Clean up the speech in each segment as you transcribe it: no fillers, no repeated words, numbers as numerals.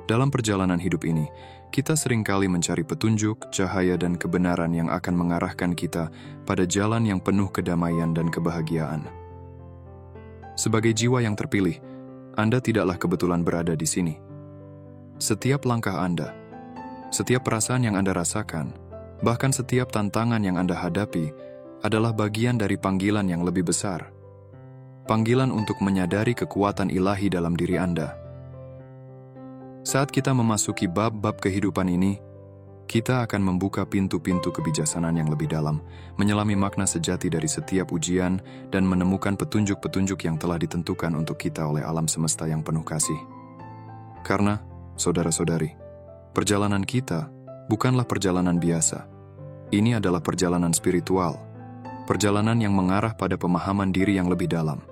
Dalam perjalanan hidup ini, kita seringkali mencari petunjuk, cahaya, dan kebenaran yang akan mengarahkan kita pada jalan yang penuh kedamaian dan kebahagiaan. Sebagai jiwa yang terpilih, Anda tidaklah kebetulan berada di sini. Setiap langkah Anda, setiap perasaan yang Anda rasakan, bahkan setiap tantangan yang Anda hadapi adalah bagian dari panggilan yang lebih besar. Panggilan untuk menyadari kekuatan ilahi dalam diri Anda. Saat kita memasuki bab-bab kehidupan ini, kita akan membuka pintu-pintu kebijaksanaan yang lebih dalam, menyelami makna sejati dari setiap ujian, dan menemukan petunjuk-petunjuk yang telah ditentukan untuk kita oleh alam semesta yang penuh kasih. Karena, saudara-saudari, perjalanan kita bukanlah perjalanan biasa. Ini adalah perjalanan spiritual, perjalanan yang mengarah pada pemahaman diri yang lebih dalam,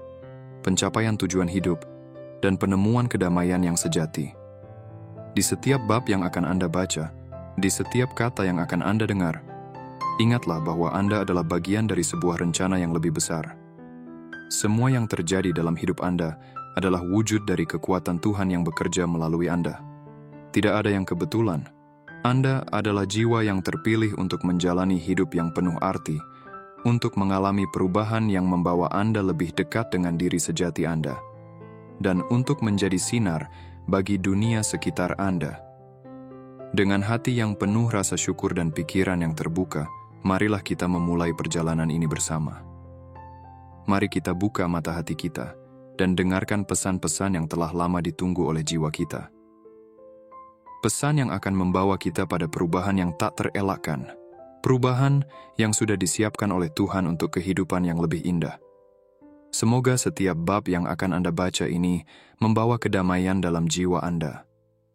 pencapaian tujuan hidup, dan penemuan kedamaian yang sejati. Di setiap bab yang akan Anda baca, di setiap kata yang akan Anda dengar, ingatlah bahwa Anda adalah bagian dari sebuah rencana yang lebih besar. Semua yang terjadi dalam hidup Anda adalah wujud dari kekuatan Tuhan yang bekerja melalui Anda. Tidak ada yang kebetulan. Anda adalah jiwa yang terpilih untuk menjalani hidup yang penuh arti, untuk mengalami perubahan yang membawa Anda lebih dekat dengan diri sejati Anda, dan untuk menjadi sinar bagi dunia sekitar Anda. Dengan hati yang penuh rasa syukur dan pikiran yang terbuka, marilah kita memulai perjalanan ini bersama. Mari kita buka mata hati kita dan dengarkan pesan-pesan yang telah lama ditunggu oleh jiwa kita. Pesan yang akan membawa kita pada perubahan yang tak terelakkan, perubahan yang sudah disiapkan oleh Tuhan untuk kehidupan yang lebih indah. Semoga setiap bab yang akan Anda baca ini membawa kedamaian dalam jiwa Anda,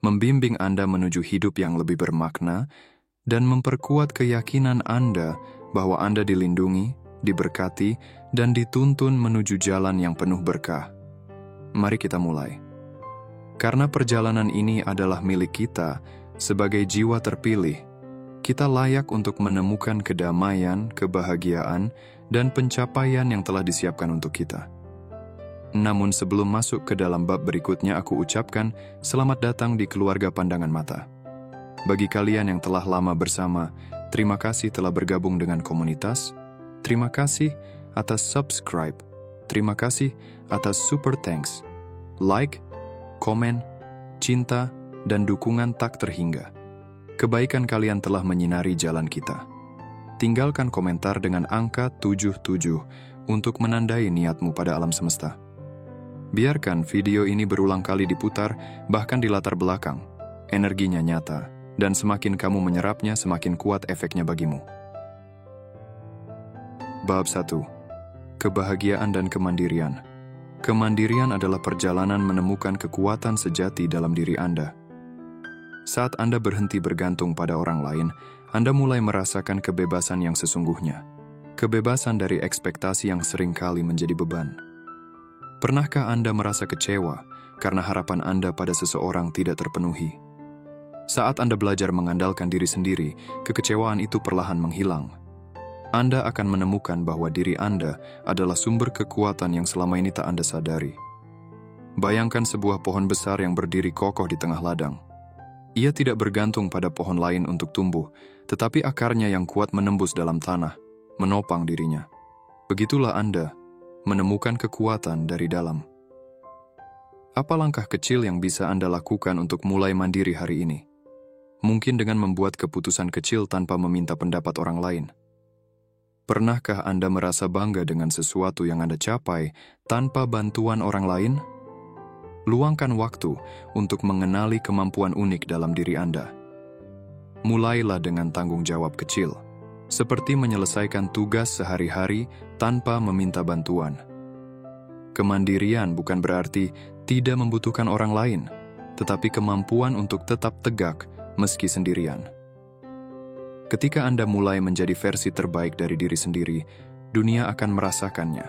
membimbing Anda menuju hidup yang lebih bermakna, dan memperkuat keyakinan Anda bahwa Anda dilindungi, diberkati, dan dituntun menuju jalan yang penuh berkah. Mari kita mulai. Karena perjalanan ini adalah milik kita sebagai jiwa terpilih, kita layak untuk menemukan kedamaian, kebahagiaan, dan pencapaian yang telah disiapkan untuk kita. Namun sebelum masuk ke dalam bab berikutnya, aku ucapkan selamat datang di keluarga Pandangan Mata. Bagi kalian yang telah lama bersama, terima kasih telah bergabung dengan komunitas. Terima kasih atas subscribe. Terima kasih atas super thanks, like, komen, cinta, dan dukungan tak terhingga. Kebaikan kalian telah menyinari jalan kita. Tinggalkan komentar dengan angka 77 untuk menandai niatmu pada alam semesta. Biarkan video ini berulang kali diputar, bahkan di latar belakang. Energinya nyata, dan semakin kamu menyerapnya, semakin kuat efeknya bagimu. Bab 1. Kebahagiaan dan kemandirian. Kemandirian adalah perjalanan menemukan kekuatan sejati dalam diri Anda. Saat Anda berhenti bergantung pada orang lain, Anda mulai merasakan kebebasan yang sesungguhnya. Kebebasan dari ekspektasi yang seringkali menjadi beban. Pernahkah Anda merasa kecewa karena harapan Anda pada seseorang tidak terpenuhi? Saat Anda belajar mengandalkan diri sendiri, kekecewaan itu perlahan menghilang. Anda akan menemukan bahwa diri Anda adalah sumber kekuatan yang selama ini tak Anda sadari. Bayangkan sebuah pohon besar yang berdiri kokoh di tengah ladang. Ia tidak bergantung pada pohon lain untuk tumbuh, tetapi akarnya yang kuat menembus dalam tanah, menopang dirinya. Begitulah Anda menemukan kekuatan dari dalam. Apa langkah kecil yang bisa Anda lakukan untuk mulai mandiri hari ini? Mungkin dengan membuat keputusan kecil tanpa meminta pendapat orang lain. Pernahkah Anda merasa bangga dengan sesuatu yang Anda capai tanpa bantuan orang lain? Luangkan waktu untuk mengenali kemampuan unik dalam diri Anda. Mulailah dengan tanggung jawab kecil, seperti menyelesaikan tugas sehari-hari tanpa meminta bantuan. Kemandirian bukan berarti tidak membutuhkan orang lain, tetapi kemampuan untuk tetap tegak meski sendirian. Ketika Anda mulai menjadi versi terbaik dari diri sendiri, dunia akan merasakannya.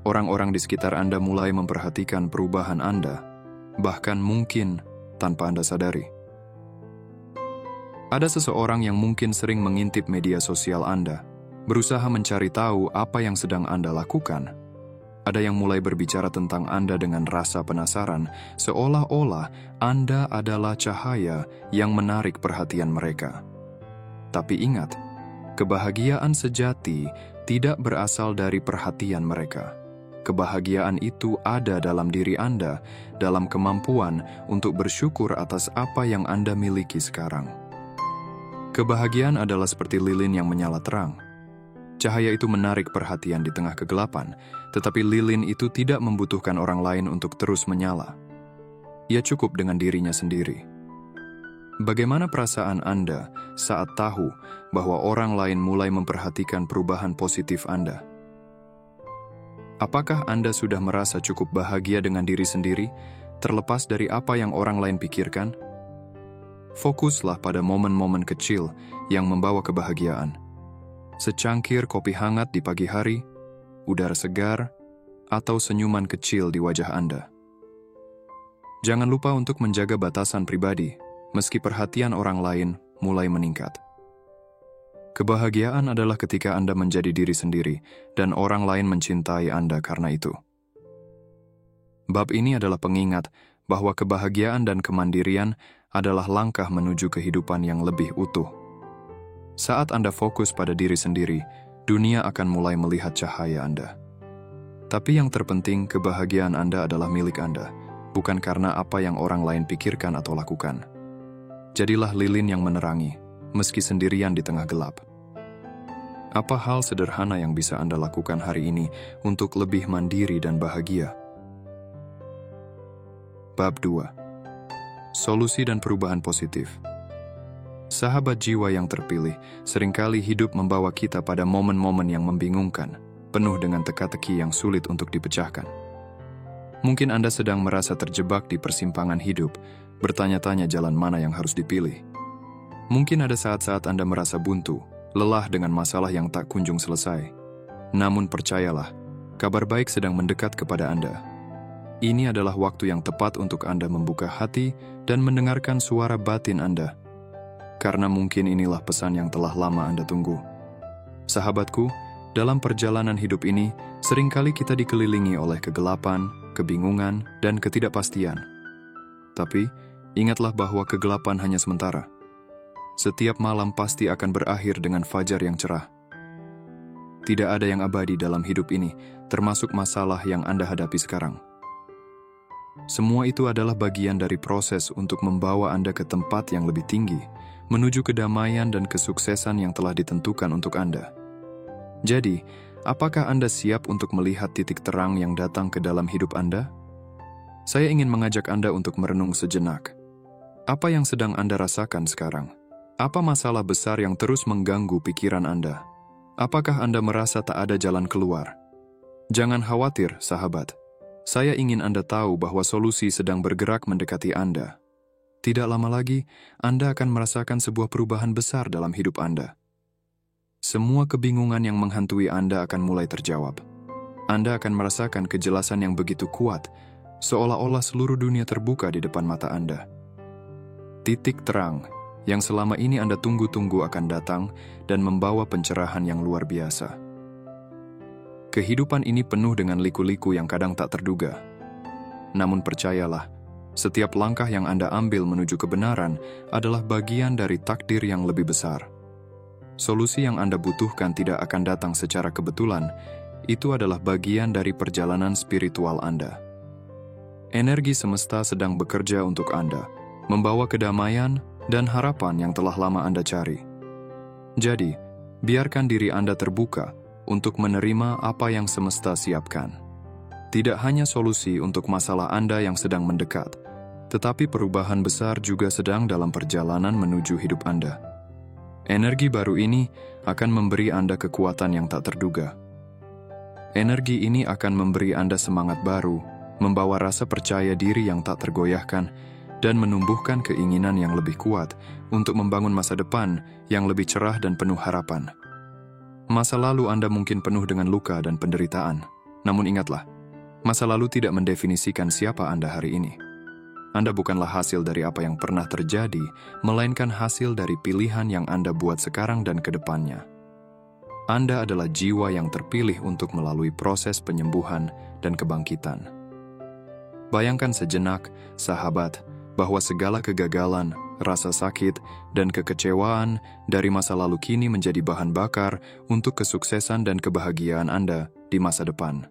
Orang-orang di sekitar Anda mulai memperhatikan perubahan Anda, bahkan mungkin tanpa Anda sadari. Ada seseorang yang mungkin sering mengintip media sosial Anda, berusaha mencari tahu apa yang sedang Anda lakukan. Ada yang mulai berbicara tentang Anda dengan rasa penasaran, seolah-olah Anda adalah cahaya yang menarik perhatian mereka. Tapi ingat, kebahagiaan sejati tidak berasal dari perhatian mereka. Kebahagiaan itu ada dalam diri Anda, dalam kemampuan untuk bersyukur atas apa yang Anda miliki sekarang. Kebahagiaan adalah seperti lilin yang menyala terang. Cahaya itu menarik perhatian di tengah kegelapan, tetapi lilin itu tidak membutuhkan orang lain untuk terus menyala. Ia cukup dengan dirinya sendiri. Bagaimana perasaan Anda saat tahu bahwa orang lain mulai memperhatikan perubahan positif Anda? Apakah Anda sudah merasa cukup bahagia dengan diri sendiri, terlepas dari apa yang orang lain pikirkan? Fokuslah pada momen-momen kecil yang membawa kebahagiaan. Secangkir kopi hangat di pagi hari, udara segar, atau senyuman kecil di wajah Anda. Jangan lupa untuk menjaga batasan pribadi, meski perhatian orang lain mulai meningkat. Kebahagiaan adalah ketika Anda menjadi diri sendiri, dan orang lain mencintai Anda karena itu. Bab ini adalah pengingat bahwa kebahagiaan dan kemandirian adalah langkah menuju kehidupan yang lebih utuh. Saat Anda fokus pada diri sendiri, dunia akan mulai melihat cahaya Anda. Tapi yang terpenting, kebahagiaan Anda adalah milik Anda, bukan karena apa yang orang lain pikirkan atau lakukan. Jadilah lilin yang menerangi, meski sendirian di tengah gelap. Apa hal sederhana yang bisa Anda lakukan hari ini untuk lebih mandiri dan bahagia? Bab 2. Solusi dan perubahan positif. Sahabat jiwa yang terpilih, seringkali hidup membawa kita pada momen-momen yang membingungkan, penuh dengan teka-teki yang sulit untuk dipecahkan. Mungkin Anda sedang merasa terjebak di persimpangan hidup, bertanya-tanya jalan mana yang harus dipilih. Mungkin ada saat-saat Anda merasa buntu, lelah dengan masalah yang tak kunjung selesai. Namun percayalah, kabar baik sedang mendekat kepada Anda. Ini adalah waktu yang tepat untuk Anda membuka hati dan mendengarkan suara batin Anda. Karena mungkin inilah pesan yang telah lama Anda tunggu. Sahabatku, dalam perjalanan hidup ini, seringkali kita dikelilingi oleh kegelapan, kebingungan, dan ketidakpastian. Tapi, ingatlah bahwa kegelapan hanya sementara. Setiap malam pasti akan berakhir dengan fajar yang cerah. Tidak ada yang abadi dalam hidup ini, termasuk masalah yang Anda hadapi sekarang. Semua itu adalah bagian dari proses untuk membawa Anda ke tempat yang lebih tinggi, menuju kedamaian dan kesuksesan yang telah ditentukan untuk Anda. Jadi, apakah Anda siap untuk melihat titik terang yang datang ke dalam hidup Anda? Saya ingin mengajak Anda untuk merenung sejenak. Apa yang sedang Anda rasakan sekarang? Apa masalah besar yang terus mengganggu pikiran Anda? Apakah Anda merasa tak ada jalan keluar? Jangan khawatir, sahabat. Saya ingin Anda tahu bahwa solusi sedang bergerak mendekati Anda. Tidak lama lagi, Anda akan merasakan sebuah perubahan besar dalam hidup Anda. Semua kebingungan yang menghantui Anda akan mulai terjawab. Anda akan merasakan kejelasan yang begitu kuat, seolah-olah seluruh dunia terbuka di depan mata Anda. Titik terang yang selama ini Anda tunggu-tunggu akan datang dan membawa pencerahan yang luar biasa. Kehidupan ini penuh dengan liku-liku yang kadang tak terduga. Namun percayalah, setiap langkah yang Anda ambil menuju kebenaran adalah bagian dari takdir yang lebih besar. Solusi yang Anda butuhkan tidak akan datang secara kebetulan, itu adalah bagian dari perjalanan spiritual Anda. Energi semesta sedang bekerja untuk Anda, membawa kedamaian dan harapan yang telah lama Anda cari. Jadi, biarkan diri Anda terbuka untuk menerima apa yang semesta siapkan. Tidak hanya solusi untuk masalah Anda yang sedang mendekat, tetapi perubahan besar juga sedang dalam perjalanan menuju hidup Anda. Energi baru ini akan memberi Anda kekuatan yang tak terduga. Energi ini akan memberi Anda semangat baru, membawa rasa percaya diri yang tak tergoyahkan, dan menumbuhkan keinginan yang lebih kuat untuk membangun masa depan yang lebih cerah dan penuh harapan. Masa lalu Anda mungkin penuh dengan luka dan penderitaan, namun ingatlah, masa lalu tidak mendefinisikan siapa Anda hari ini. Anda bukanlah hasil dari apa yang pernah terjadi, melainkan hasil dari pilihan yang Anda buat sekarang dan ke depannya. Anda adalah jiwa yang terpilih untuk melalui proses penyembuhan dan kebangkitan. Bayangkan sejenak, sahabat, bahwa segala kegagalan, rasa sakit, dan kekecewaan dari masa lalu kini menjadi bahan bakar untuk kesuksesan dan kebahagiaan Anda di masa depan.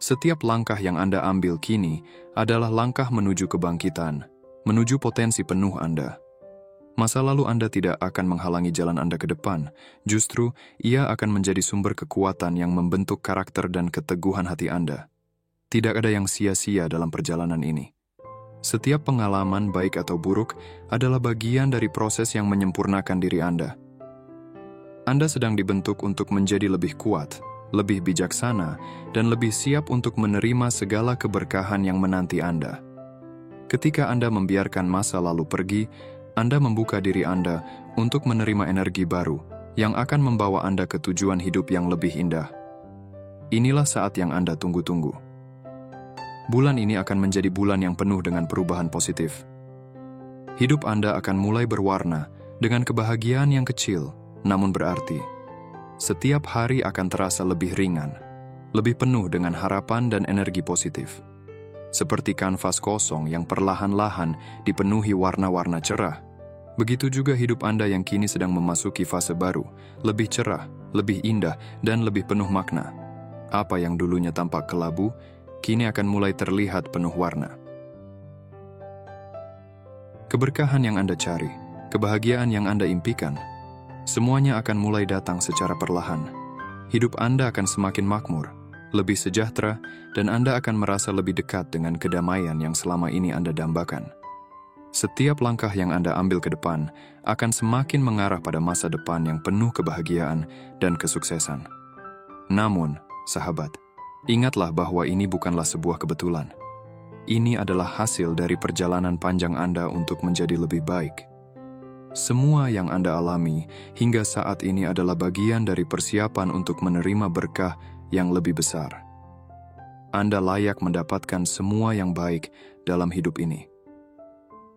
Setiap langkah yang Anda ambil kini adalah langkah menuju kebangkitan, menuju potensi penuh Anda. Masa lalu Anda tidak akan menghalangi jalan Anda ke depan, justru ia akan menjadi sumber kekuatan yang membentuk karakter dan keteguhan hati Anda. Tidak ada yang sia-sia dalam perjalanan ini. Setiap pengalaman baik atau buruk adalah bagian dari proses yang menyempurnakan diri Anda. Anda sedang dibentuk untuk menjadi lebih kuat, lebih bijaksana, dan lebih siap untuk menerima segala keberkahan yang menanti Anda. Ketika Anda membiarkan masa lalu pergi, Anda membuka diri Anda untuk menerima energi baru yang akan membawa Anda ke tujuan hidup yang lebih indah. Inilah saat yang Anda tunggu-tunggu. Bulan ini akan menjadi bulan yang penuh dengan perubahan positif. Hidup Anda akan mulai berwarna dengan kebahagiaan yang kecil, namun berarti. Setiap hari akan terasa lebih ringan, lebih penuh dengan harapan dan energi positif. Seperti kanvas kosong yang perlahan-lahan dipenuhi warna-warna cerah. Begitu juga hidup Anda yang kini sedang memasuki fase baru, lebih cerah, lebih indah, dan lebih penuh makna. Apa yang dulunya tampak kelabu, kini akan mulai terlihat penuh warna. Keberkahan yang Anda cari, kebahagiaan yang Anda impikan, semuanya akan mulai datang secara perlahan. Hidup Anda akan semakin makmur, lebih sejahtera, dan Anda akan merasa lebih dekat dengan kedamaian yang selama ini Anda dambakan. Setiap langkah yang Anda ambil ke depan akan semakin mengarah pada masa depan yang penuh kebahagiaan dan kesuksesan. Namun, sahabat, ingatlah bahwa ini bukanlah sebuah kebetulan. Ini adalah hasil dari perjalanan panjang Anda untuk menjadi lebih baik. Semua yang Anda alami hingga saat ini adalah bagian dari persiapan untuk menerima berkah yang lebih besar. Anda layak mendapatkan semua yang baik dalam hidup ini.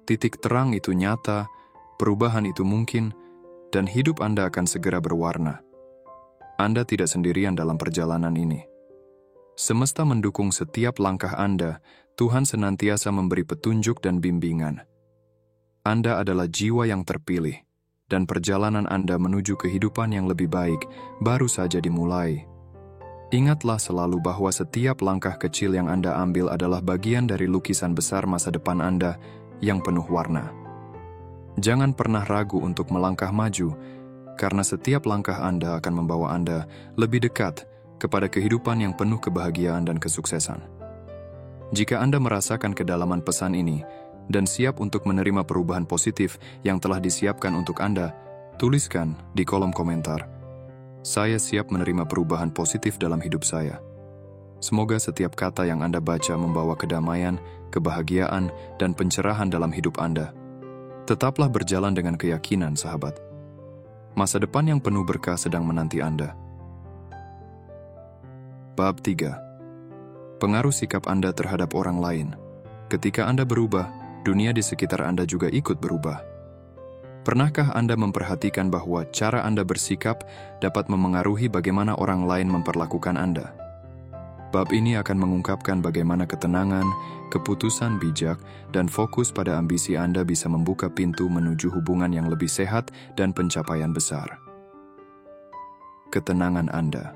Titik terang itu nyata, perubahan itu mungkin, dan hidup Anda akan segera berwarna. Anda tidak sendirian dalam perjalanan ini. Semesta mendukung setiap langkah Anda. Tuhan senantiasa memberi petunjuk dan bimbingan. Anda adalah jiwa yang terpilih, dan perjalanan Anda menuju kehidupan yang lebih baik baru saja dimulai. Ingatlah selalu bahwa setiap langkah kecil yang Anda ambil adalah bagian dari lukisan besar masa depan Anda yang penuh warna. Jangan pernah ragu untuk melangkah maju, karena setiap langkah Anda akan membawa Anda lebih dekat kepada kehidupan yang penuh kebahagiaan dan kesuksesan. Jika Anda merasakan kedalaman pesan ini dan siap untuk menerima perubahan positif yang telah disiapkan untuk Anda, tuliskan di kolom komentar, "Saya siap menerima perubahan positif dalam hidup saya." Semoga setiap kata yang Anda baca membawa kedamaian, kebahagiaan, dan pencerahan dalam hidup Anda. Tetaplah berjalan dengan keyakinan, sahabat. Masa depan yang penuh berkah sedang menanti Anda. Bab 3. Pengaruh sikap Anda terhadap orang lain. Ketika Anda berubah, dunia di sekitar Anda juga ikut berubah. Pernahkah Anda memperhatikan bahwa cara Anda bersikap dapat memengaruhi bagaimana orang lain memperlakukan Anda? Bab ini akan mengungkapkan bagaimana ketenangan, keputusan bijak, dan fokus pada ambisi Anda bisa membuka pintu menuju hubungan yang lebih sehat dan pencapaian besar. Ketenangan Anda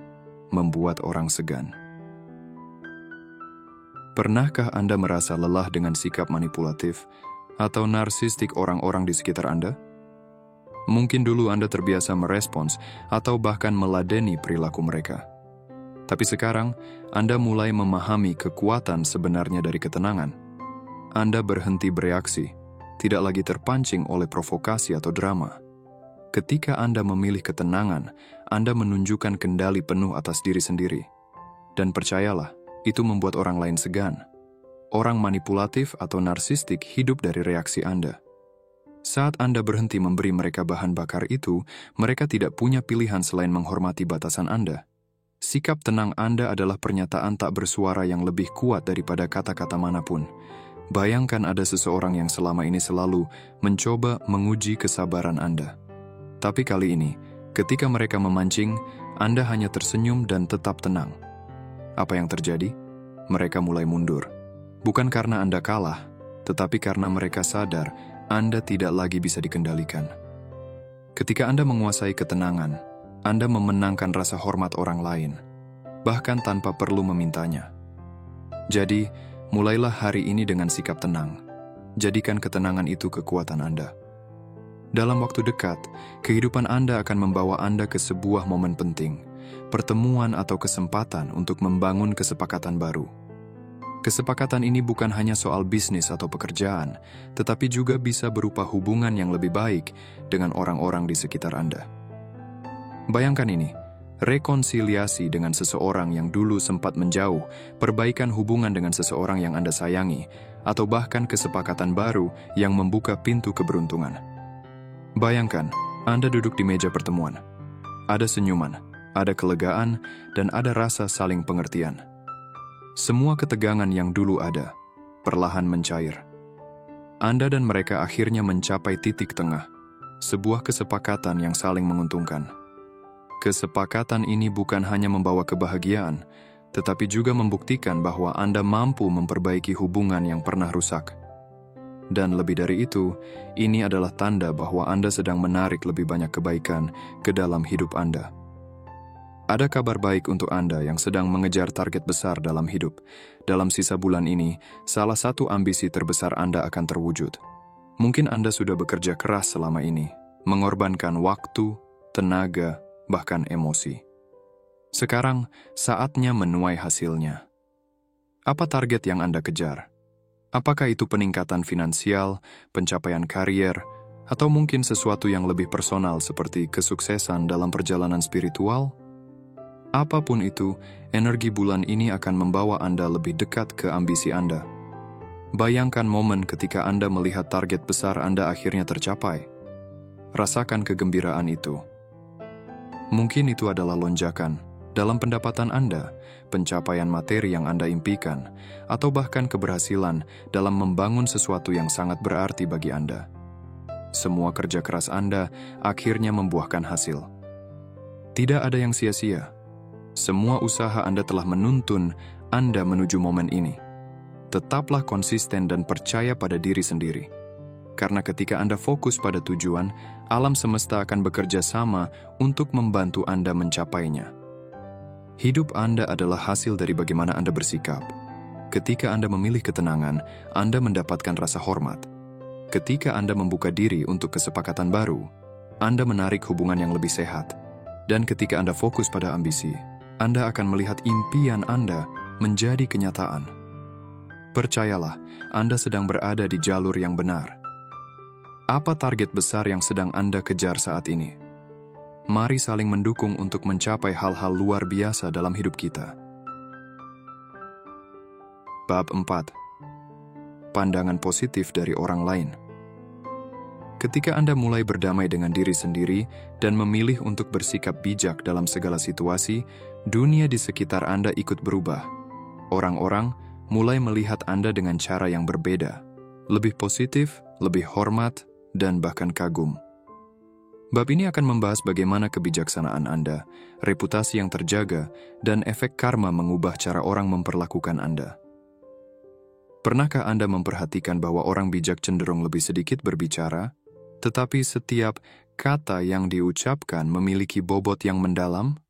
membuat orang segan. Pernahkah Anda merasa lelah dengan sikap manipulatif atau narsistik orang-orang di sekitar Anda? Mungkin dulu Anda terbiasa merespons atau bahkan meladeni perilaku mereka. Tapi sekarang, Anda mulai memahami kekuatan sebenarnya dari ketenangan. Anda berhenti bereaksi, tidak lagi terpancing oleh provokasi atau drama. Ketika Anda memilih ketenangan, Anda menunjukkan kendali penuh atas diri sendiri. Dan percayalah, itu membuat orang lain segan. Orang manipulatif atau narsistik hidup dari reaksi Anda. Saat Anda berhenti memberi mereka bahan bakar itu, mereka tidak punya pilihan selain menghormati batasan Anda. Sikap tenang Anda adalah pernyataan tak bersuara yang lebih kuat daripada kata-kata manapun. Bayangkan ada seseorang yang selama ini selalu mencoba menguji kesabaran Anda. Tapi kali ini, Ketika mereka memancing, Anda hanya tersenyum dan tetap tenang. Apa yang terjadi? Mereka mulai mundur. Bukan karena Anda kalah, tetapi karena mereka sadar Anda tidak lagi bisa dikendalikan. Ketika Anda menguasai ketenangan, Anda memenangkan rasa hormat orang lain, bahkan tanpa perlu memintanya. Jadi, mulailah hari ini dengan sikap tenang. Jadikan ketenangan itu kekuatan Anda. Dalam waktu dekat, kehidupan Anda akan membawa Anda ke sebuah momen penting, pertemuan atau kesempatan untuk membangun kesepakatan baru. Kesepakatan ini bukan hanya soal bisnis atau pekerjaan, tetapi juga bisa berupa hubungan yang lebih baik dengan orang-orang di sekitar Anda. Bayangkan ini, rekonsiliasi dengan seseorang yang dulu sempat menjauh, perbaikan hubungan dengan seseorang yang Anda sayangi, atau bahkan kesepakatan baru yang membuka pintu keberuntungan. Bayangkan, Anda duduk di meja pertemuan. Ada senyuman, ada kelegaan, dan ada rasa saling pengertian. Semua ketegangan yang dulu ada, perlahan mencair. Anda dan mereka akhirnya mencapai titik tengah, sebuah kesepakatan yang saling menguntungkan. Kesepakatan ini bukan hanya membawa kebahagiaan, tetapi juga membuktikan bahwa Anda mampu memperbaiki hubungan yang pernah rusak. Dan lebih dari itu, ini adalah tanda bahwa Anda sedang menarik lebih banyak kebaikan ke dalam hidup Anda. Ada kabar baik untuk Anda yang sedang mengejar target besar dalam hidup. Dalam sisa bulan ini, salah satu ambisi terbesar Anda akan terwujud. Mungkin Anda sudah bekerja keras selama ini, mengorbankan waktu, tenaga, bahkan emosi. Sekarang, saatnya menuai hasilnya. Apa target yang Anda kejar? Apakah itu peningkatan finansial, pencapaian karier, atau mungkin sesuatu yang lebih personal seperti kesuksesan dalam perjalanan spiritual? Apapun itu, energi bulan ini akan membawa Anda lebih dekat ke ambisi Anda. Bayangkan momen ketika Anda melihat target besar Anda akhirnya tercapai. Rasakan kegembiraan itu. Mungkin itu adalah lonjakan dalam pendapatan Anda, pencapaian materi yang Anda impikan, atau bahkan keberhasilan dalam membangun sesuatu yang sangat berarti bagi Anda. Semua kerja keras Anda akhirnya membuahkan hasil. Tidak ada yang sia-sia. Semua usaha Anda telah menuntun Anda menuju momen ini. Tetaplah konsisten dan percaya pada diri sendiri. Karena ketika Anda fokus pada tujuan, alam semesta akan bekerja sama untuk membantu Anda mencapainya. Hidup Anda adalah hasil dari bagaimana Anda bersikap. Ketika Anda memilih ketenangan, Anda mendapatkan rasa hormat. Ketika Anda membuka diri untuk kesepakatan baru, Anda menarik hubungan yang lebih sehat. Dan ketika Anda fokus pada ambisi, Anda akan melihat impian Anda menjadi kenyataan. Percayalah, Anda sedang berada di jalur yang benar. Apa target besar yang sedang Anda kejar saat ini? Mari saling mendukung untuk mencapai hal-hal luar biasa dalam hidup kita. Bab 4. Pandangan positif dari orang lain. Ketika Anda mulai berdamai dengan diri sendiri dan memilih untuk bersikap bijak dalam segala situasi, dunia di sekitar Anda ikut berubah. Orang-orang mulai melihat Anda dengan cara yang berbeda, lebih positif, lebih hormat, dan bahkan kagum. Bab ini akan membahas bagaimana kebijaksanaan Anda, reputasi yang terjaga, dan efek karma mengubah cara orang memperlakukan Anda. Pernahkah Anda memperhatikan bahwa orang bijak cenderung lebih sedikit berbicara, tetapi setiap kata yang diucapkan memiliki bobot yang mendalam?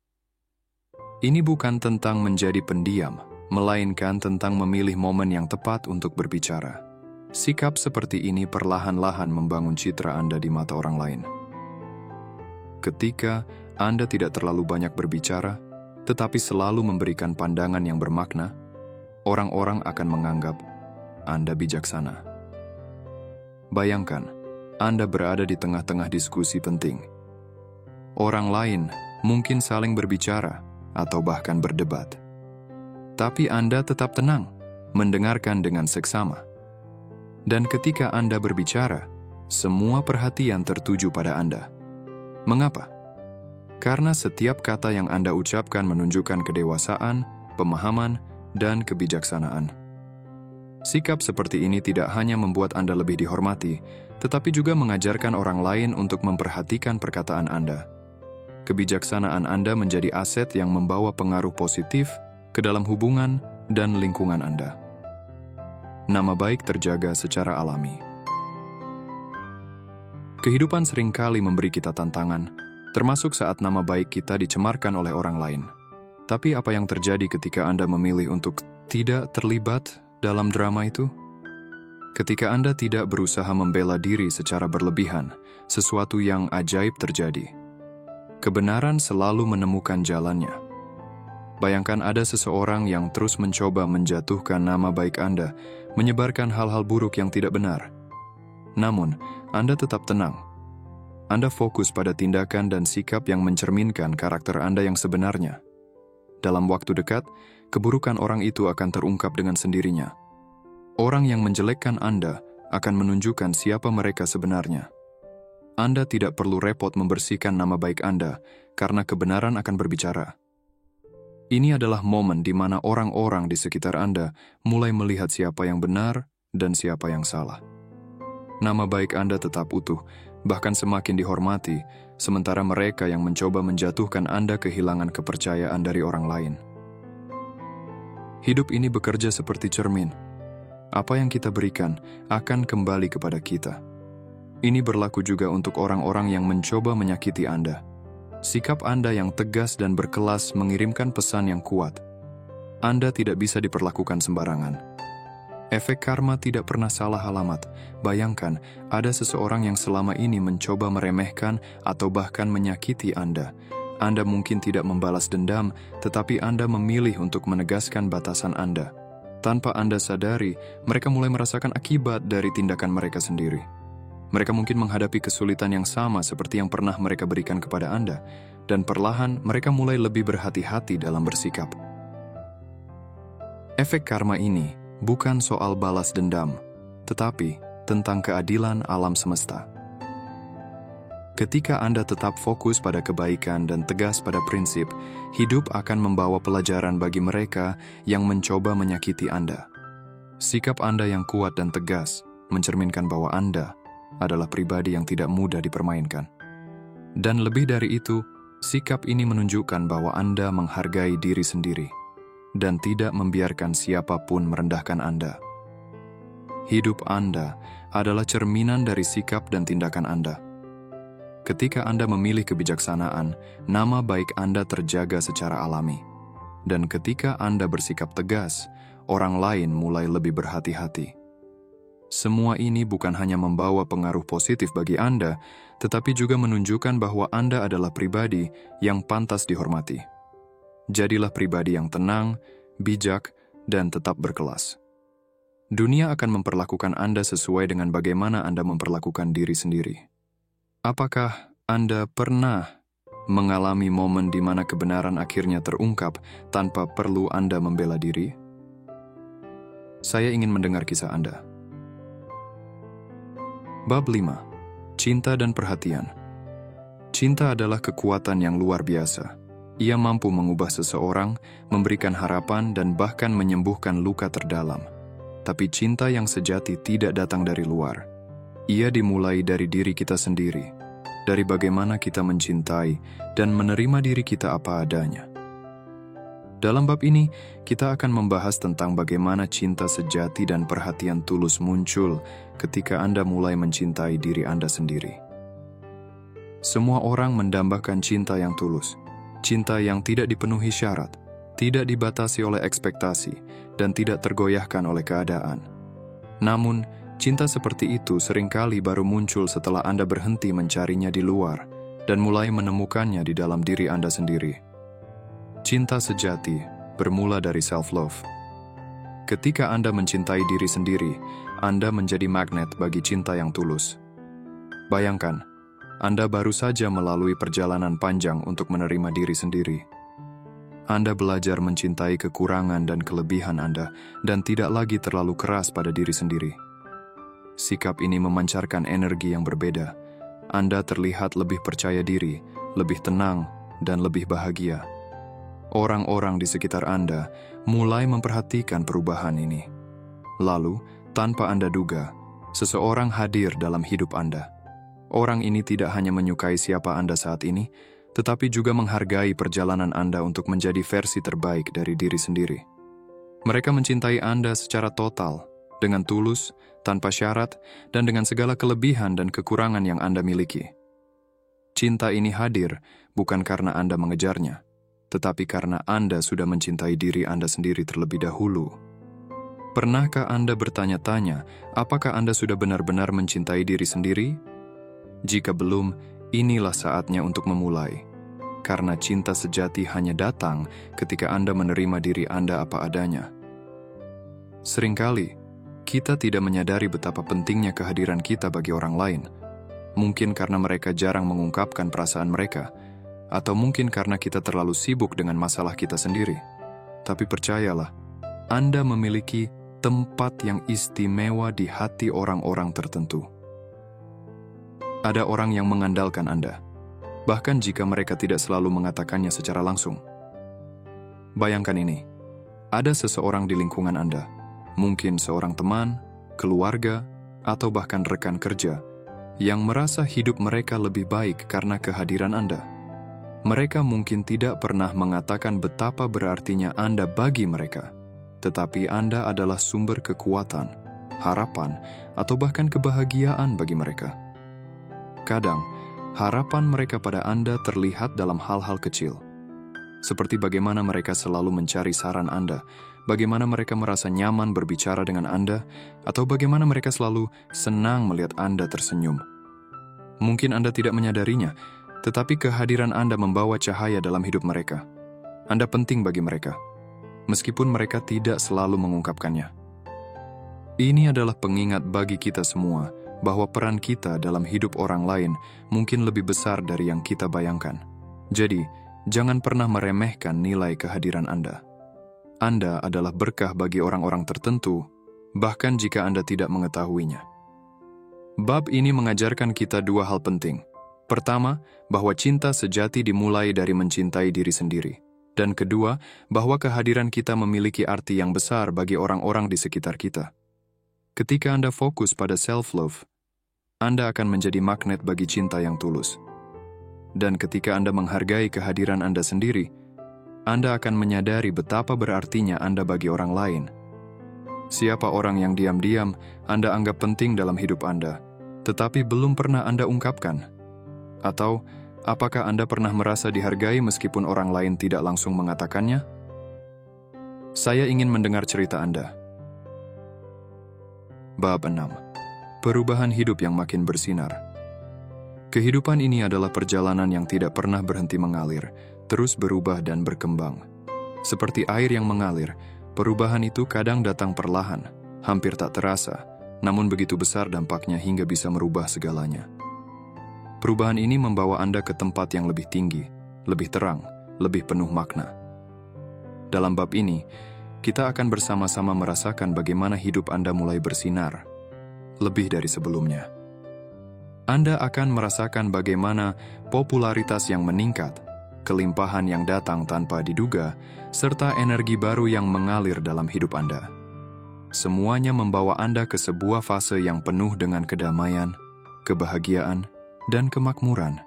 Ini bukan tentang menjadi pendiam, melainkan tentang memilih momen yang tepat untuk berbicara. Sikap seperti ini perlahan-lahan membangun citra Anda di mata orang lain. Ketika Anda tidak terlalu banyak berbicara, tetapi selalu memberikan pandangan yang bermakna, orang-orang akan menganggap Anda bijaksana. Bayangkan, Anda berada di tengah-tengah diskusi penting. Orang lain mungkin saling berbicara atau bahkan berdebat. Tapi Anda tetap tenang, mendengarkan dengan seksama. Dan ketika Anda berbicara, semua perhatian tertuju pada Anda. Mengapa? Karena setiap kata yang Anda ucapkan menunjukkan kedewasaan, pemahaman, dan kebijaksanaan. Sikap seperti ini tidak hanya membuat Anda lebih dihormati, tetapi juga mengajarkan orang lain untuk memperhatikan perkataan Anda. kebijaksanaan Anda menjadi aset yang membawa pengaruh positif ke dalam hubungan dan lingkungan Anda. Nama baik terjaga secara alami. Kehidupan seringkali memberi kita tantangan, termasuk saat nama baik kita dicemarkan oleh orang lain. Tapi apa yang terjadi ketika Anda memilih untuk tidak terlibat dalam drama itu? Ketika Anda tidak berusaha membela diri secara berlebihan, sesuatu yang ajaib terjadi. Kebenaran selalu menemukan jalannya. Bayangkan ada seseorang yang terus mencoba menjatuhkan nama baik Anda, menyebarkan hal-hal buruk yang tidak benar. Namun, Anda tetap tenang. Anda fokus pada tindakan dan sikap yang mencerminkan karakter Anda yang sebenarnya. Dalam waktu dekat, keburukan orang itu akan terungkap dengan sendirinya. Orang yang menjelekkan Anda akan menunjukkan siapa mereka sebenarnya. Anda tidak perlu repot membersihkan nama baik Anda karena kebenaran akan berbicara. Ini adalah momen di mana orang-orang di sekitar Anda mulai melihat siapa yang benar dan siapa yang salah. Nama baik Anda tetap utuh, bahkan semakin dihormati, sementara mereka yang mencoba menjatuhkan Anda kehilangan kepercayaan dari orang lain. Hidup ini bekerja seperti cermin. Apa yang kita berikan akan kembali kepada kita. Ini berlaku juga untuk orang-orang yang mencoba menyakiti Anda. Sikap Anda yang tegas dan berkelas mengirimkan pesan yang kuat. Anda tidak bisa diperlakukan sembarangan. Efek karma tidak pernah salah alamat. Bayangkan, ada seseorang yang selama ini mencoba meremehkan atau bahkan menyakiti Anda. Anda mungkin tidak membalas dendam, tetapi Anda memilih untuk menegaskan batasan Anda. Tanpa Anda sadari, mereka mulai merasakan akibat dari tindakan mereka sendiri. Mereka mungkin menghadapi kesulitan yang sama seperti yang pernah mereka berikan kepada Anda, dan perlahan mereka mulai lebih berhati-hati dalam bersikap. Efek karma ini bukan soal balas dendam, tetapi tentang keadilan alam semesta. Ketika Anda tetap fokus pada kebaikan dan tegas pada prinsip, hidup akan membawa pelajaran bagi mereka yang mencoba menyakiti Anda. Sikap Anda yang kuat dan tegas mencerminkan bahwa Anda adalah pribadi yang tidak mudah dipermainkan. Dan lebih dari itu, sikap ini menunjukkan bahwa Anda menghargai diri sendiri dan tidak membiarkan siapapun merendahkan Anda. Hidup Anda adalah cerminan dari sikap dan tindakan Anda. Ketika Anda memilih kebijaksanaan, nama baik Anda terjaga secara alami. Dan ketika Anda bersikap tegas, orang lain mulai lebih berhati-hati. Semua ini bukan hanya membawa pengaruh positif bagi Anda, tetapi juga menunjukkan bahwa Anda adalah pribadi yang pantas dihormati. Jadilah pribadi yang tenang, bijak, dan tetap berkelas. Dunia akan memperlakukan Anda sesuai dengan bagaimana Anda memperlakukan diri sendiri. Apakah Anda pernah mengalami momen di mana kebenaran akhirnya terungkap tanpa perlu Anda membela diri? Saya ingin mendengar kisah Anda. Bab 5. Cinta dan perhatian. Cinta adalah kekuatan yang luar biasa. Ia mampu mengubah seseorang, memberikan harapan, dan bahkan menyembuhkan luka terdalam. Tapi cinta yang sejati tidak datang dari luar. Ia dimulai dari diri kita sendiri, dari bagaimana kita mencintai dan menerima diri kita apa adanya. Dalam bab ini, kita akan membahas tentang bagaimana cinta sejati dan perhatian tulus muncul ketika Anda mulai mencintai diri Anda sendiri. Semua orang mendambakan cinta yang tulus, cinta yang tidak dipenuhi syarat, tidak dibatasi oleh ekspektasi, dan tidak tergoyahkan oleh keadaan. Namun, cinta seperti itu seringkali baru muncul setelah Anda berhenti mencarinya di luar dan mulai menemukannya di dalam diri Anda sendiri. Cinta sejati bermula dari self-love. Ketika Anda mencintai diri sendiri, Anda menjadi magnet bagi cinta yang tulus. Bayangkan, Anda baru saja melalui perjalanan panjang untuk menerima diri sendiri. Anda belajar mencintai kekurangan dan kelebihan Anda dan tidak lagi terlalu keras pada diri sendiri. Sikap ini memancarkan energi yang berbeda. Anda terlihat lebih percaya diri, lebih tenang, dan lebih bahagia. Orang-orang di sekitar Anda mulai memperhatikan perubahan ini. Lalu, tanpa Anda duga, seseorang hadir dalam hidup Anda. Orang ini tidak hanya menyukai siapa Anda saat ini, tetapi juga menghargai perjalanan Anda untuk menjadi versi terbaik dari diri sendiri. Mereka mencintai Anda secara total, dengan tulus, tanpa syarat, dan dengan segala kelebihan dan kekurangan yang Anda miliki. Cinta ini hadir bukan karena Anda mengejarnya, tetapi karena Anda sudah mencintai diri Anda sendiri terlebih dahulu. Pernahkah Anda bertanya-tanya, apakah Anda sudah benar-benar mencintai diri sendiri? Jika belum, inilah saatnya untuk memulai. Karena cinta sejati hanya datang ketika Anda menerima diri Anda apa adanya. Seringkali, kita tidak menyadari betapa pentingnya kehadiran kita bagi orang lain. Mungkin karena mereka jarang mengungkapkan perasaan mereka, atau mungkin karena kita terlalu sibuk dengan masalah kita sendiri. Tapi percayalah, Anda memiliki tempat yang istimewa di hati orang-orang tertentu. Ada orang yang mengandalkan Anda, bahkan jika mereka tidak selalu mengatakannya secara langsung. Bayangkan ini, ada seseorang di lingkungan Anda, mungkin seorang teman, keluarga, atau bahkan rekan kerja, yang merasa hidup mereka lebih baik karena kehadiran Anda. Mereka mungkin tidak pernah mengatakan betapa berartinya Anda bagi mereka, tetapi Anda adalah sumber kekuatan, harapan, atau bahkan kebahagiaan bagi mereka. Kadang, harapan mereka pada Anda terlihat dalam hal-hal kecil, seperti bagaimana mereka selalu mencari saran Anda, bagaimana mereka merasa nyaman berbicara dengan Anda, atau bagaimana mereka selalu senang melihat Anda tersenyum. Mungkin Anda tidak menyadarinya, tetapi kehadiran Anda membawa cahaya dalam hidup mereka. Anda penting bagi mereka, meskipun mereka tidak selalu mengungkapkannya. Ini adalah pengingat bagi kita semua bahwa peran kita dalam hidup orang lain mungkin lebih besar dari yang kita bayangkan. Jadi, jangan pernah meremehkan nilai kehadiran Anda. Anda adalah berkah bagi orang-orang tertentu, bahkan jika Anda tidak mengetahuinya. Bab ini mengajarkan kita dua hal penting. Pertama, bahwa cinta sejati dimulai dari mencintai diri sendiri. Dan kedua, bahwa kehadiran kita memiliki arti yang besar bagi orang-orang di sekitar kita. Ketika Anda fokus pada self-love, Anda akan menjadi magnet bagi cinta yang tulus. Dan ketika Anda menghargai kehadiran Anda sendiri, Anda akan menyadari betapa berartinya Anda bagi orang lain. Siapa orang yang diam-diam Anda anggap penting dalam hidup Anda, tetapi belum pernah Anda ungkapkan? Atau, apakah Anda pernah merasa dihargai meskipun orang lain tidak langsung mengatakannya? Saya ingin mendengar cerita Anda. Bab 6. Perubahan hidup yang makin bersinar. Kehidupan ini adalah perjalanan yang tidak pernah berhenti mengalir, terus berubah dan berkembang. Seperti air yang mengalir, perubahan itu kadang datang perlahan, hampir tak terasa, namun begitu besar dampaknya hingga bisa merubah segalanya. Perubahan ini membawa Anda ke tempat yang lebih tinggi, lebih terang, lebih penuh makna. Dalam bab ini, kita akan bersama-sama merasakan bagaimana hidup Anda mulai bersinar, lebih dari sebelumnya. Anda akan merasakan bagaimana popularitas yang meningkat, kelimpahan yang datang tanpa diduga, serta energi baru yang mengalir dalam hidup Anda. Semuanya membawa Anda ke sebuah fase yang penuh dengan kedamaian, kebahagiaan, dan kemakmuran.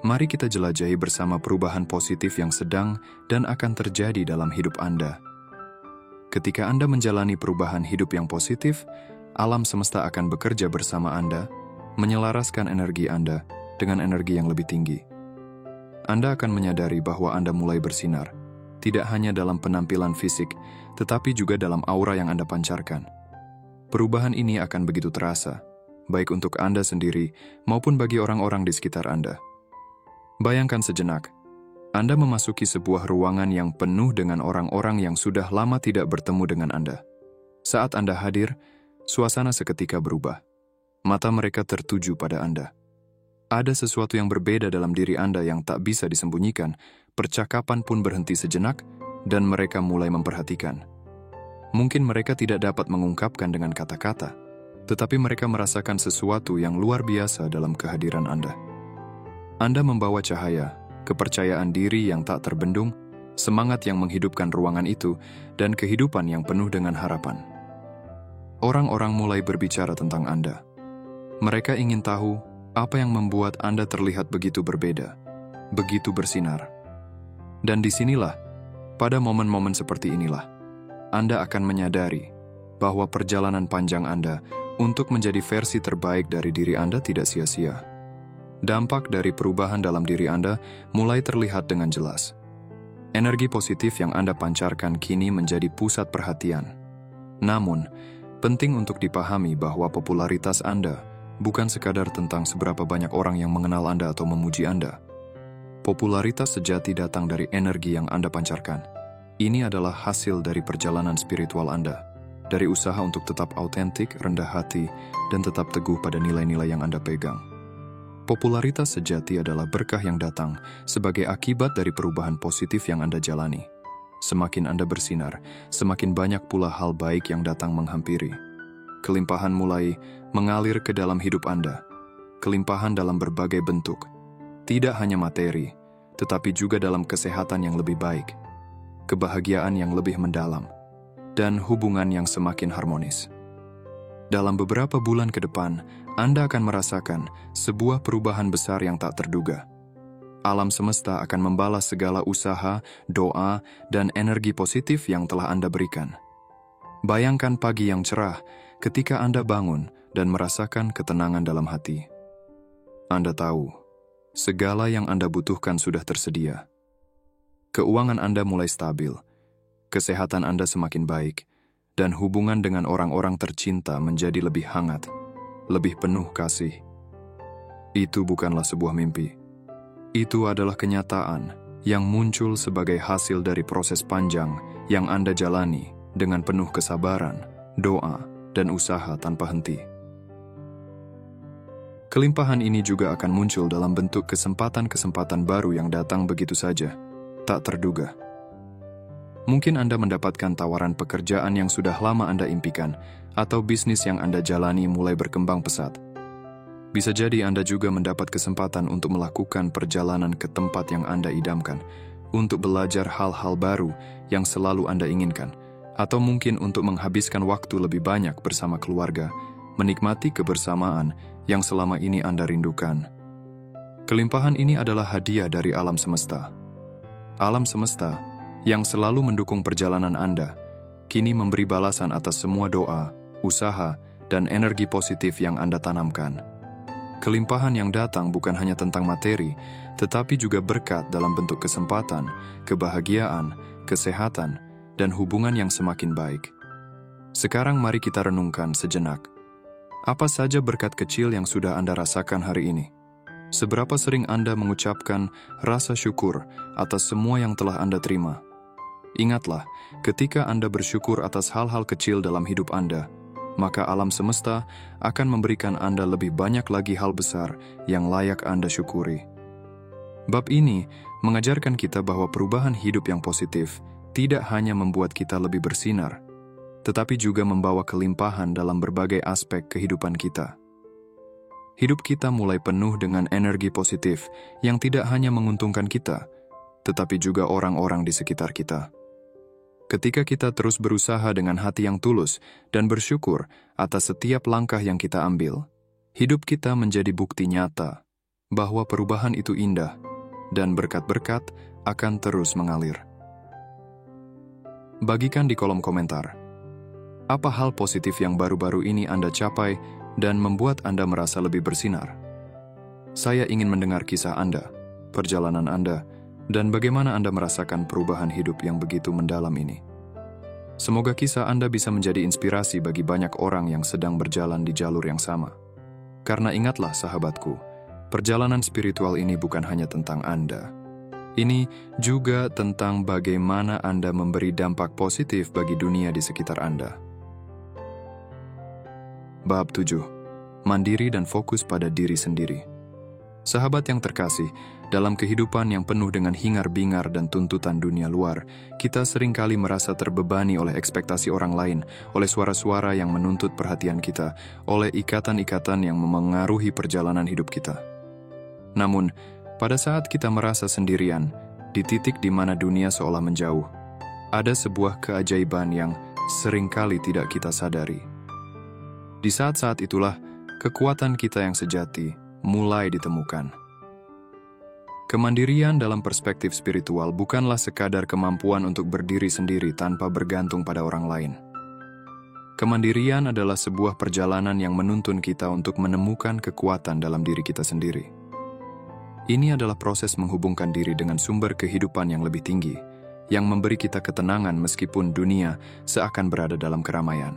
Mari kita jelajahi bersama perubahan positif yang sedang dan akan terjadi dalam hidup Anda. Ketika Anda menjalani perubahan hidup yang positif, alam semesta akan bekerja bersama Anda, menyelaraskan energi Anda dengan energi yang lebih tinggi. Anda akan menyadari bahwa Anda mulai bersinar, tidak hanya dalam penampilan fisik, tetapi juga dalam aura yang Anda pancarkan. Perubahan ini akan begitu terasa, baik untuk Anda sendiri maupun bagi orang-orang di sekitar Anda. Bayangkan sejenak, Anda memasuki sebuah ruangan yang penuh dengan orang-orang yang sudah lama tidak bertemu dengan Anda. Saat Anda hadir, suasana seketika berubah. Mata mereka tertuju pada Anda. Ada sesuatu yang berbeda dalam diri Anda yang tak bisa disembunyikan. Percakapan pun berhenti sejenak, dan mereka mulai memperhatikan. Mungkin mereka tidak dapat mengungkapkan dengan kata-kata, tetapi mereka merasakan sesuatu yang luar biasa dalam kehadiran Anda. Anda membawa cahaya, kepercayaan diri yang tak terbendung, semangat yang menghidupkan ruangan itu, dan kehidupan yang penuh dengan harapan. Orang-orang mulai berbicara tentang Anda. Mereka ingin tahu apa yang membuat Anda terlihat begitu berbeda. begitu bersinar. Dan disinilah, pada momen-momen seperti inilah, Anda akan menyadari bahwa perjalanan panjang Anda untuk menjadi versi terbaik dari diri Anda tidak sia-sia. Dampak dari perubahan dalam diri Anda mulai terlihat dengan jelas. Energi positif yang Anda pancarkan kini menjadi pusat perhatian. Namun, penting untuk dipahami bahwa popularitas Anda bukan sekadar tentang seberapa banyak orang yang mengenal Anda atau memuji Anda. Popularitas sejati datang dari energi yang Anda pancarkan. Ini adalah hasil dari perjalanan spiritual Anda, dari usaha untuk tetap autentik, rendah hati, dan tetap teguh pada nilai-nilai yang Anda pegang. Popularitas sejati adalah berkah yang datang sebagai akibat dari perubahan positif yang Anda jalani. Semakin Anda bersinar, semakin banyak pula hal baik yang datang menghampiri. Kelimpahan mulai mengalir ke dalam hidup Anda. Kelimpahan dalam berbagai bentuk. Tidak hanya materi, tetapi juga dalam kesehatan yang lebih baik, kebahagiaan yang lebih mendalam, dan hubungan yang semakin harmonis. Dalam beberapa bulan ke depan, Anda akan merasakan sebuah perubahan besar yang tak terduga. Alam semesta akan membalas segala usaha, doa, dan energi positif yang telah Anda berikan. Bayangkan pagi yang cerah ketika Anda bangun dan merasakan ketenangan dalam hati. Anda tahu, segala yang Anda butuhkan sudah tersedia. Keuangan Anda mulai stabil, kesehatan Anda semakin baik, dan hubungan dengan orang-orang tercinta menjadi lebih hangat, lebih penuh kasih. Itu bukanlah sebuah mimpi. Itu adalah kenyataan yang muncul sebagai hasil dari proses panjang yang Anda jalani dengan penuh kesabaran, doa, dan usaha tanpa henti. Kelimpahan ini juga akan muncul dalam bentuk kesempatan-kesempatan baru yang datang begitu saja, tak terduga. Mungkin Anda mendapatkan tawaran pekerjaan yang sudah lama Anda impikan, atau bisnis yang Anda jalani mulai berkembang pesat. Bisa jadi Anda juga mendapat kesempatan untuk melakukan perjalanan ke tempat yang Anda idamkan, untuk belajar hal-hal baru yang selalu Anda inginkan, atau mungkin untuk menghabiskan waktu lebih banyak bersama keluarga, menikmati kebersamaan yang selama ini Anda rindukan. Kelimpahan ini adalah hadiah dari alam semesta. Alam semesta yang selalu mendukung perjalanan Anda, kini memberi balasan atas semua doa, usaha, dan energi positif yang Anda tanamkan. Kelimpahan yang datang bukan hanya tentang materi, tetapi juga berkat dalam bentuk kesempatan, kebahagiaan, kesehatan, dan hubungan yang semakin baik. Sekarang mari kita renungkan sejenak. Apa saja berkat kecil yang sudah Anda rasakan hari ini? Seberapa sering Anda mengucapkan rasa syukur atas semua yang telah Anda terima? Ingatlah, ketika Anda bersyukur atas hal-hal kecil dalam hidup Anda, maka alam semesta akan memberikan Anda lebih banyak lagi hal besar yang layak Anda syukuri. Bab ini mengajarkan kita bahwa perubahan hidup yang positif tidak hanya membuat kita lebih bersinar, tetapi juga membawa kelimpahan dalam berbagai aspek kehidupan kita. Hidup kita mulai penuh dengan energi positif yang tidak hanya menguntungkan kita, tetapi juga orang-orang di sekitar kita. Ketika kita terus berusaha dengan hati yang tulus dan bersyukur atas setiap langkah yang kita ambil, hidup kita menjadi bukti nyata bahwa perubahan itu indah dan berkat-berkat akan terus mengalir. Bagikan di kolom komentar, apa hal positif yang baru-baru ini Anda capai dan membuat Anda merasa lebih bersinar? Saya ingin mendengar kisah Anda, perjalanan Anda, dan bagaimana Anda merasakan perubahan hidup yang begitu mendalam ini. Semoga kisah Anda bisa menjadi inspirasi bagi banyak orang yang sedang berjalan di jalur yang sama. Karena ingatlah sahabatku, perjalanan spiritual ini bukan hanya tentang Anda. Ini juga tentang bagaimana Anda memberi dampak positif bagi dunia di sekitar Anda. Bab 7. Mandiri dan fokus pada diri sendiri. Sahabat yang terkasih, dalam kehidupan yang penuh dengan hingar-bingar dan tuntutan dunia luar, kita seringkali merasa terbebani oleh ekspektasi orang lain, oleh suara-suara yang menuntut perhatian kita, oleh ikatan-ikatan yang memengaruhi perjalanan hidup kita. Namun, pada saat kita merasa sendirian, di titik di mana dunia seolah menjauh, ada sebuah keajaiban yang seringkali tidak kita sadari. Di saat-saat itulah, kekuatan kita yang sejati mulai ditemukan. Kemandirian dalam perspektif spiritual bukanlah sekadar kemampuan untuk berdiri sendiri tanpa bergantung pada orang lain. Kemandirian adalah sebuah perjalanan yang menuntun kita untuk menemukan kekuatan dalam diri kita sendiri. Ini adalah proses menghubungkan diri dengan sumber kehidupan yang lebih tinggi, yang memberi kita ketenangan meskipun dunia seakan berada dalam keramaian.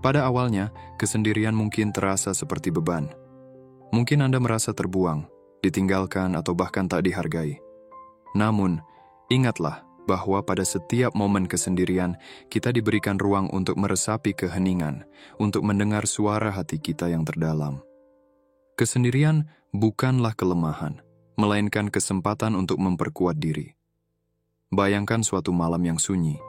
Pada awalnya, kesendirian mungkin terasa seperti beban. Mungkin Anda merasa terbuang, ditinggalkan, atau bahkan tak dihargai. Namun, ingatlah bahwa pada setiap momen kesendirian, kita diberikan ruang untuk meresapi keheningan, untuk mendengar suara hati kita yang terdalam. Kesendirian bukanlah kelemahan, melainkan kesempatan untuk memperkuat diri. Bayangkan suatu malam yang sunyi,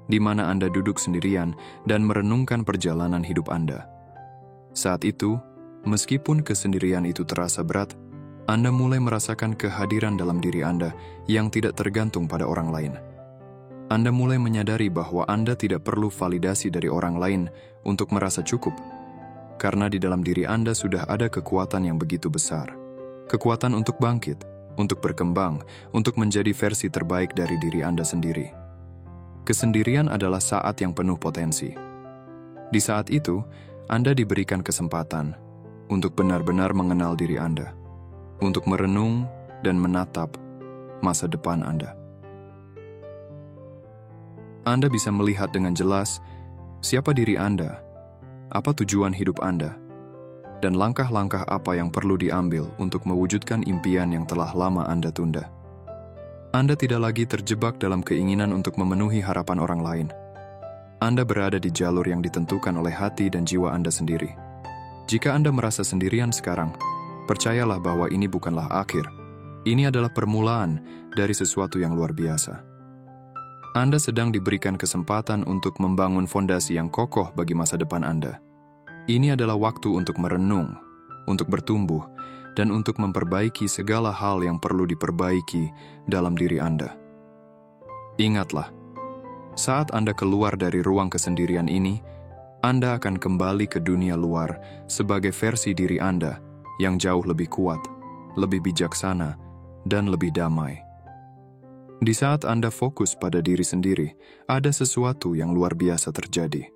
di mana Anda duduk sendirian dan merenungkan perjalanan hidup Anda. Saat itu, meskipun kesendirian itu terasa berat, Anda mulai merasakan kehadiran dalam diri Anda yang tidak tergantung pada orang lain. Anda mulai menyadari bahwa Anda tidak perlu validasi dari orang lain untuk merasa cukup, karena di dalam diri Anda sudah ada kekuatan yang begitu besar. Kekuatan untuk bangkit, untuk berkembang, untuk menjadi versi terbaik dari diri Anda sendiri. Kesendirian adalah saat yang penuh potensi. Di saat itu, Anda diberikan kesempatan untuk benar-benar mengenal diri Anda, untuk merenung dan menatap masa depan Anda. Anda bisa melihat dengan jelas siapa diri Anda, apa tujuan hidup Anda, dan langkah-langkah apa yang perlu diambil untuk mewujudkan impian yang telah lama Anda tunda. Anda tidak lagi terjebak dalam keinginan untuk memenuhi harapan orang lain. Anda berada di jalur yang ditentukan oleh hati dan jiwa Anda sendiri. Jika Anda merasa sendirian sekarang, percayalah bahwa ini bukanlah akhir. Ini adalah permulaan dari sesuatu yang luar biasa. Anda sedang diberikan kesempatan untuk membangun fondasi yang kokoh bagi masa depan Anda. Ini adalah waktu untuk merenung, untuk bertumbuh, dan untuk memperbaiki segala hal yang perlu diperbaiki dalam diri Anda. Ingatlah, saat Anda keluar dari ruang kesendirian ini, Anda akan kembali ke dunia luar sebagai versi diri Anda yang jauh lebih kuat, lebih bijaksana, dan lebih damai. Di saat Anda fokus pada diri sendiri, ada sesuatu yang luar biasa terjadi.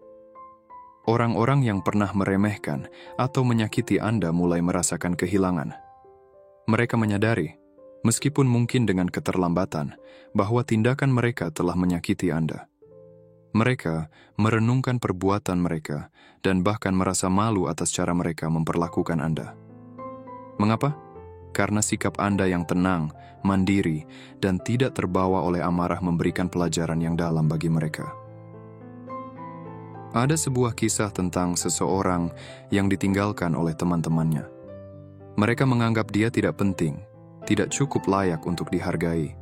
Orang-orang yang pernah meremehkan atau menyakiti Anda mulai merasakan kehilangan. Mereka menyadari, meskipun mungkin dengan keterlambatan, bahwa tindakan mereka telah menyakiti Anda. Mereka merenungkan perbuatan mereka dan bahkan merasa malu atas cara mereka memperlakukan Anda. Mengapa? Karena sikap Anda yang tenang, mandiri, dan tidak terbawa oleh amarah memberikan pelajaran yang dalam bagi mereka. Ada sebuah kisah tentang seseorang yang ditinggalkan oleh teman-temannya. Mereka menganggap dia tidak penting, tidak cukup layak untuk dihargai.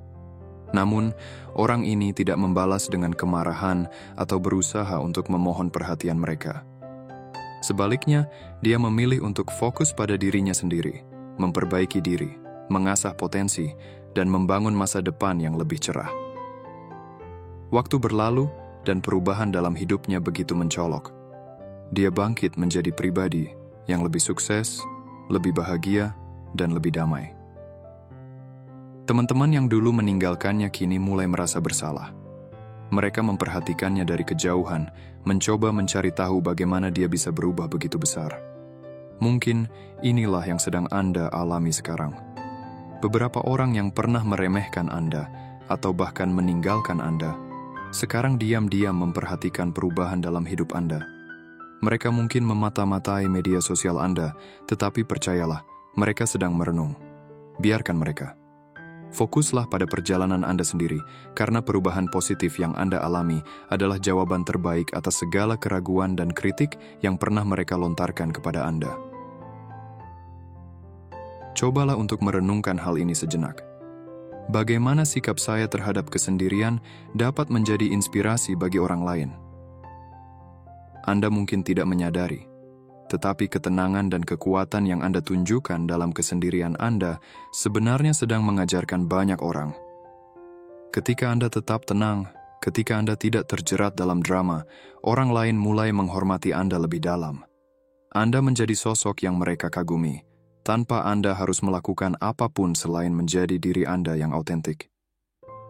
Namun, orang ini tidak membalas dengan kemarahan atau berusaha untuk memohon perhatian mereka. Sebaliknya, dia memilih untuk fokus pada dirinya sendiri, memperbaiki diri, mengasah potensi, dan membangun masa depan yang lebih cerah. Waktu berlalu, dan perubahan dalam hidupnya begitu mencolok. Dia bangkit menjadi pribadi yang lebih sukses, lebih bahagia, dan lebih damai. Teman-teman yang dulu meninggalkannya kini mulai merasa bersalah. Mereka memperhatikannya dari kejauhan, mencoba mencari tahu bagaimana dia bisa berubah begitu besar. Mungkin inilah yang sedang Anda alami sekarang. Beberapa orang yang pernah meremehkan Anda atau bahkan meninggalkan Anda, sekarang diam-diam memperhatikan perubahan dalam hidup Anda. Mereka mungkin memata-matai media sosial Anda, tetapi percayalah, mereka sedang merenung. Biarkan mereka. Fokuslah pada perjalanan Anda sendiri, karena perubahan positif yang Anda alami adalah jawaban terbaik atas segala keraguan dan kritik yang pernah mereka lontarkan kepada Anda. Cobalah untuk merenungkan hal ini sejenak. Bagaimana sikap saya terhadap kesendirian dapat menjadi inspirasi bagi orang lain? Anda mungkin tidak menyadari, tetapi ketenangan dan kekuatan yang Anda tunjukkan dalam kesendirian Anda sebenarnya sedang mengajarkan banyak orang. Ketika Anda tetap tenang, ketika Anda tidak terjerat dalam drama, orang lain mulai menghormati Anda lebih dalam. Anda menjadi sosok yang mereka kagumi, tanpa Anda harus melakukan apapun selain menjadi diri Anda yang autentik.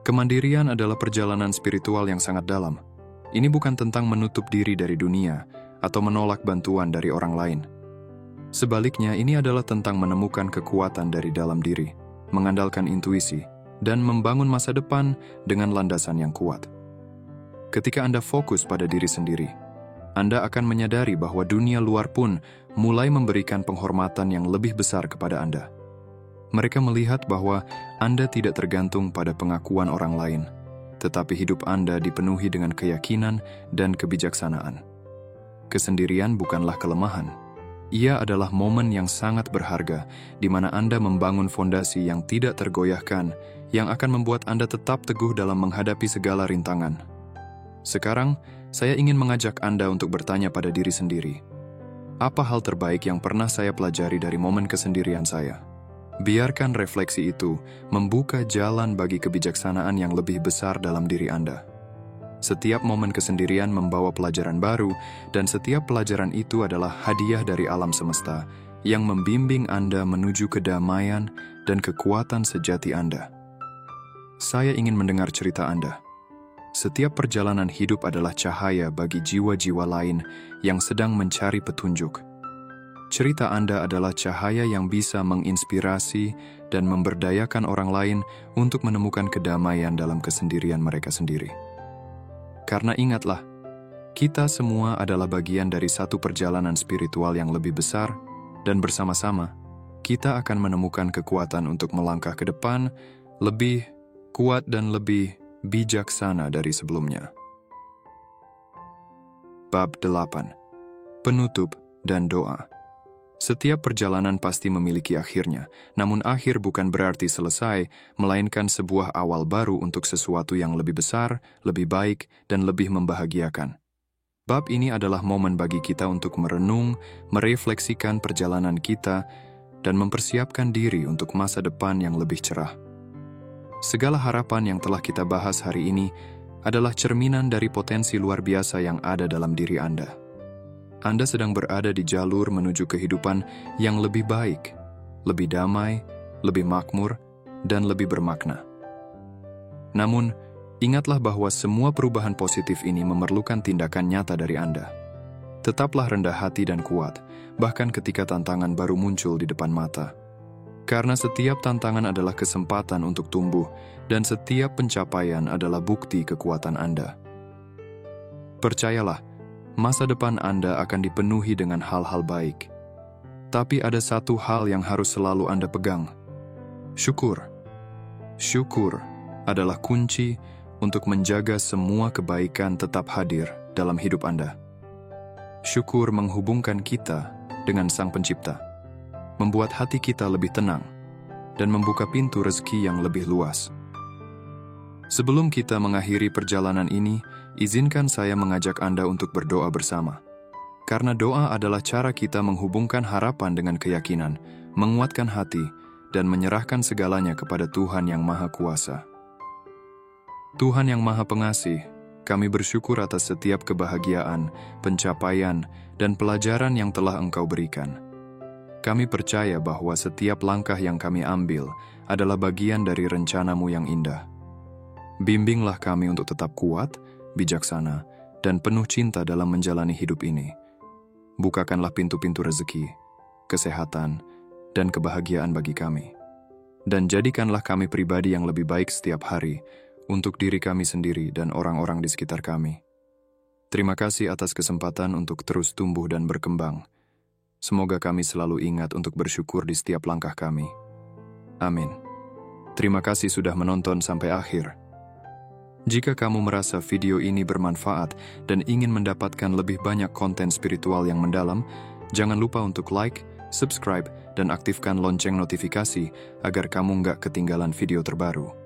Kemandirian adalah perjalanan spiritual yang sangat dalam. Ini bukan tentang menutup diri dari dunia atau menolak bantuan dari orang lain. Sebaliknya, ini adalah tentang menemukan kekuatan dari dalam diri, mengandalkan intuisi, dan membangun masa depan dengan landasan yang kuat. Ketika Anda fokus pada diri sendiri, Anda akan menyadari bahwa dunia luar pun mulai memberikan penghormatan yang lebih besar kepada Anda. Mereka melihat bahwa Anda tidak tergantung pada pengakuan orang lain, tetapi hidup Anda dipenuhi dengan keyakinan dan kebijaksanaan. Kesendirian bukanlah kelemahan. Ia adalah momen yang sangat berharga, di mana Anda membangun fondasi yang tidak tergoyahkan, yang akan membuat Anda tetap teguh dalam menghadapi segala rintangan. Sekarang, saya ingin mengajak Anda untuk bertanya pada diri sendiri. Apa hal terbaik yang pernah saya pelajari dari momen kesendirian saya? Biarkan refleksi itu membuka jalan bagi kebijaksanaan yang lebih besar dalam diri Anda. Setiap momen kesendirian membawa pelajaran baru, dan setiap pelajaran itu adalah hadiah dari alam semesta yang membimbing Anda menuju kedamaian dan kekuatan sejati Anda. Saya ingin mendengar cerita Anda. Setiap perjalanan hidup adalah cahaya bagi jiwa-jiwa lain yang sedang mencari petunjuk. Cerita Anda adalah cahaya yang bisa menginspirasi dan memberdayakan orang lain untuk menemukan kedamaian dalam kesendirian mereka sendiri. Karena ingatlah, kita semua adalah bagian dari satu perjalanan spiritual yang lebih besar, dan bersama-sama, kita akan menemukan kekuatan untuk melangkah ke depan, lebih kuat dan lebih bijaksana dari sebelumnya. Bab 8. Penutup dan doa. Setiap perjalanan pasti memiliki akhirnya, namun akhir bukan berarti selesai, melainkan sebuah awal baru untuk sesuatu yang lebih besar, lebih baik, dan lebih membahagiakan. Bab ini adalah momen bagi kita untuk merenung, merefleksikan perjalanan kita, dan mempersiapkan diri untuk masa depan yang lebih cerah. Segala harapan yang telah kita bahas hari ini adalah cerminan dari potensi luar biasa yang ada dalam diri Anda. Anda sedang berada di jalur menuju kehidupan yang lebih baik, lebih damai, lebih makmur, dan lebih bermakna. Namun, ingatlah bahwa semua perubahan positif ini memerlukan tindakan nyata dari Anda. Tetaplah rendah hati dan kuat, bahkan ketika tantangan baru muncul di depan mata. Karena setiap tantangan adalah kesempatan untuk tumbuh, dan setiap pencapaian adalah bukti kekuatan Anda. Percayalah, masa depan Anda akan dipenuhi dengan hal-hal baik. Tapi ada satu hal yang harus selalu Anda pegang. Syukur. Syukur adalah kunci untuk menjaga semua kebaikan tetap hadir dalam hidup Anda. Syukur menghubungkan kita dengan Sang Pencipta, membuat hati kita lebih tenang, dan membuka pintu rezeki yang lebih luas. Sebelum kita mengakhiri perjalanan ini, izinkan saya mengajak Anda untuk berdoa bersama. Karena doa adalah cara kita menghubungkan harapan dengan keyakinan, menguatkan hati, dan menyerahkan segalanya kepada Tuhan yang Maha Kuasa. Tuhan yang Maha Pengasih, kami bersyukur atas setiap kebahagiaan, pencapaian, dan pelajaran yang telah Engkau berikan. Kami percaya bahwa setiap langkah yang kami ambil adalah bagian dari rencana-Mu yang indah. Bimbinglah kami untuk tetap kuat, bijaksana, dan penuh cinta dalam menjalani hidup ini. Bukakanlah pintu-pintu rezeki, kesehatan, dan kebahagiaan bagi kami. Dan jadikanlah kami pribadi yang lebih baik setiap hari untuk diri kami sendiri dan orang-orang di sekitar kami. Terima kasih atas kesempatan untuk terus tumbuh dan berkembang. Semoga kami selalu ingat untuk bersyukur di setiap langkah kami. Amin. Terima kasih sudah menonton sampai akhir. Jika kamu merasa video ini bermanfaat dan ingin mendapatkan lebih banyak konten spiritual yang mendalam, jangan lupa untuk like, subscribe, dan aktifkan lonceng notifikasi agar kamu nggak ketinggalan video terbaru.